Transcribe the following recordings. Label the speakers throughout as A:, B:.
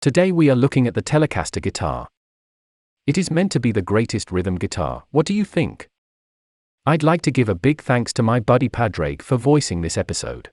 A: Today we are looking at the Telecaster guitar. It is meant to be the greatest rhythm guitar. What do you think? I'd like to give a big thanks to my buddy Padraig for voicing this episode.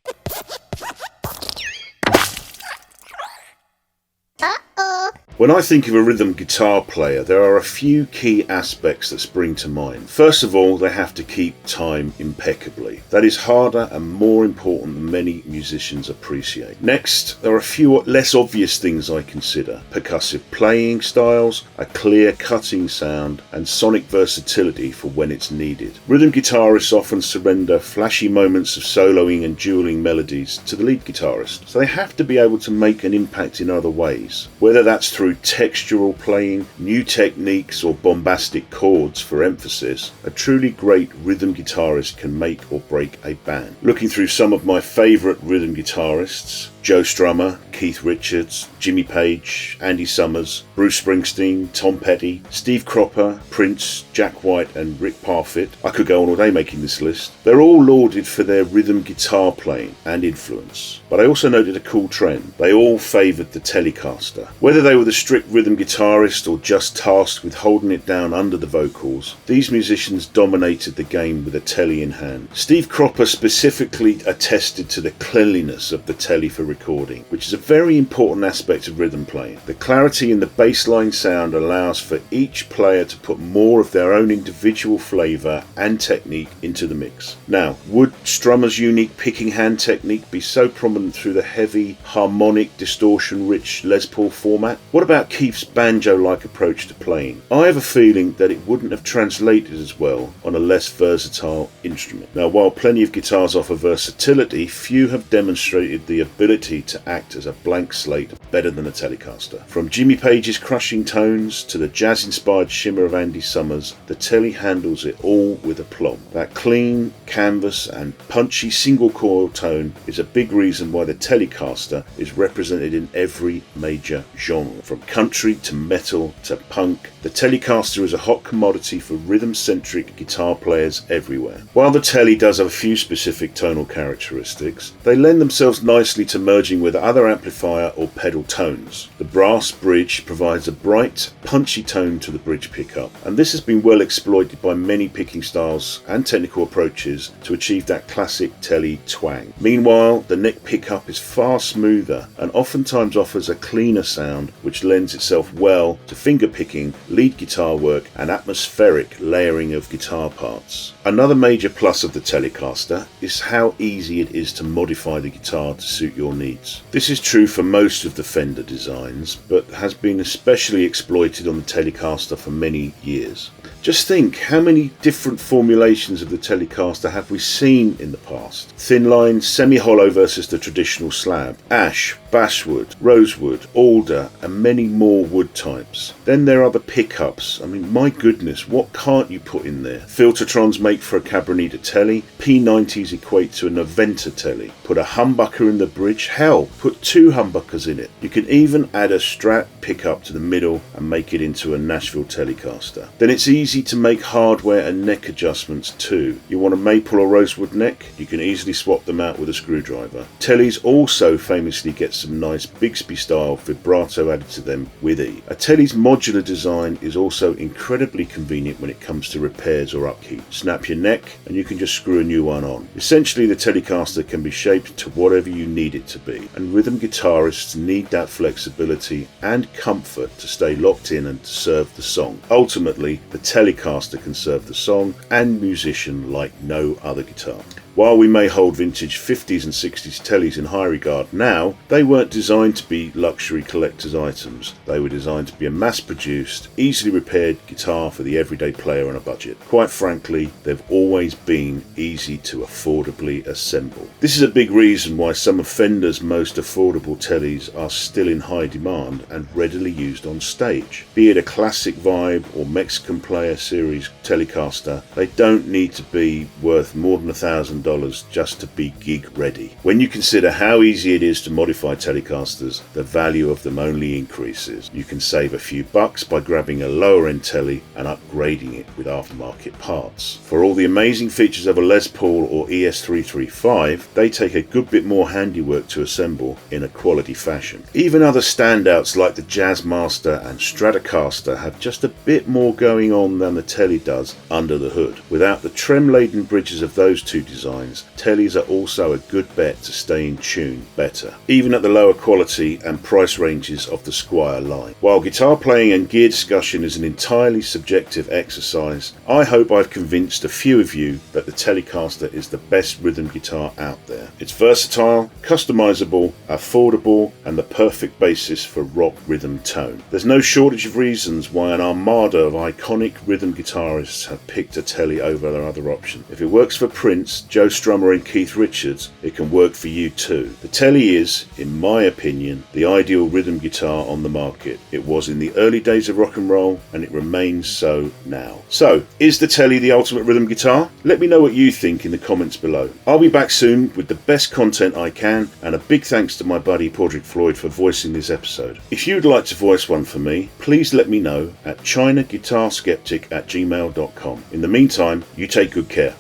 B: When I think of a rhythm guitar player, there are a few key aspects that spring to mind. First of all, they have to keep time impeccably. That is harder and more important than many musicians appreciate. Next, there are a few less obvious things I consider. Percussive playing styles, a clear cutting sound, and sonic versatility for when it's needed. Rhythm guitarists often surrender flashy moments of soloing and dueling melodies to the lead guitarist, so they have to be able to make an impact in other ways, whether that's through textural playing, new techniques, or bombastic chords for emphasis. A truly great rhythm guitarist can make or break a band. Looking through some of my favourite rhythm guitarists: Joe Strummer, Keith Richards, Jimmy Page, Andy Summers, Bruce Springsteen, Tom Petty, Steve Cropper, Prince, Jack White and Rick Parfitt. I could go on all day making this list. They're all lauded for their rhythm guitar playing and influence. But I also noted a cool trend. They all favoured the Telecaster. Whether they were the strict rhythm guitarist or just tasked with holding it down under the vocals, these musicians dominated the game with a tele in hand. Steve Cropper specifically attested to the cleanliness of the tele for recording, which is a very important aspect of rhythm playing. The clarity in the bassline sound allows for each player to put more of their own individual flavour and technique into the mix. Now, would Strummer's unique picking hand technique be so prominent through the heavy, harmonic, distortion-rich Les Paul format? What about Keith's banjo-like approach to playing? I have a feeling that it wouldn't have translated as well on a less versatile instrument. Now, while plenty of guitars offer versatility, few have demonstrated the ability to act as a blank slate better than a Telecaster. From Jimmy Page's crushing tones to the jazz-inspired shimmer of Andy Summers, the Tele handles it all with aplomb. That clean, canvas and punchy single coil tone is a big reason why the Telecaster is represented in every major genre. From country to metal to punk, the Telecaster is a hot commodity for rhythm-centric guitar players everywhere. While the Tele does have a few specific tonal characteristics, they lend themselves nicely to merging with other amplifier or pedal tones. The brass bridge provides a bright, punchy tone to the bridge pickup, and this has been well exploited by many picking styles and technical approaches to achieve that classic Tele twang. Meanwhile, the neck pickup is far smoother and oftentimes offers a cleaner sound, which lends itself well to finger picking, lead guitar work and atmospheric layering of guitar parts. Another major plus of the Telecaster is how easy it is to modify the guitar to suit your needs. This is true for most of the Fender designs, but has been especially exploited on the Telecaster for many years. Just think, how many different formulations of the Telecaster have we seen in the past? Thin line, semi-hollow versus the traditional slab, ash, basswood, rosewood, alder, and many more wood types. Then there are the pickups. I mean, my goodness, what can't you put in there? Filtertrons make for a Cabronita Tele, P90s equate to a Noventa Tele. Put a humbucker in the bridge, hell, put two humbuckers in it. You can even add a Strat pickup to the middle and make it into a Nashville Telecaster. Then it's easy to make hardware and neck adjustments too. You want a maple or rosewood neck? You can easily swap them out with a screwdriver. Teles also famously get some nice Bigsby style vibrato added to them with ease. A Tele's modular design is also incredibly convenient when it comes to repairs or upkeep. Snap your neck and you can just screw a new one on. Essentially, the Telecaster can be shaped to whatever you need it to be, and rhythm guitarists need that flexibility and comfort to stay locked in and to serve the song. Ultimately, the Telecaster can serve the song and musician like no other guitar. While we may hold vintage 50s and 60s Teles in high regard now, they weren't designed to be luxury collector's items. They were designed to be a mass-produced, easily repaired guitar for the everyday player on a budget. Quite frankly, they've always been easy to affordably assemble. This is a big reason why some of Fender's most affordable Teles are still in high demand and readily used on stage. Be it a classic vibe or Mexican Player Series Telecaster, they don't need to be worth more than $1,000 $1,000 just to be gig ready. When you consider how easy it is to modify Telecasters, the value of them only increases. You can save a few bucks by grabbing a lower end tele and upgrading it with aftermarket parts. For all the amazing features of a Les Paul or ES335, they take a good bit more handiwork to assemble in a quality fashion. Even other standouts like the Jazzmaster and Stratocaster have just a bit more going on than the Tele does under the hood. Without the trem-laden bridges of those two designs, Teles are also a good bet to stay in tune better, even at the lower quality and price ranges of the Squier line. While guitar playing and gear discussion is an entirely subjective exercise, I hope I've convinced a few of you that the Telecaster is the best rhythm guitar out there. It's versatile, customizable, affordable, and the perfect basis for rock rhythm tone. There's no shortage of reasons why an armada of iconic rhythm guitarists have picked a Tele over their other option. If it works for Prince, Joe Strummer and Keith Richards, it can work for you too. The Tele is, in my opinion, the ideal rhythm guitar on the market. It was in the early days of rock and roll, and it remains so now. So, is the Tele the ultimate rhythm guitar? Let me know what you think in the comments below. I'll be back soon with the best content I can, and a big thanks to my buddy Podrick Floyd for voicing this episode. If you'd like to voice one for me, please let me know at chinaguitarskeptic@gmail.com. In the meantime, you take good care.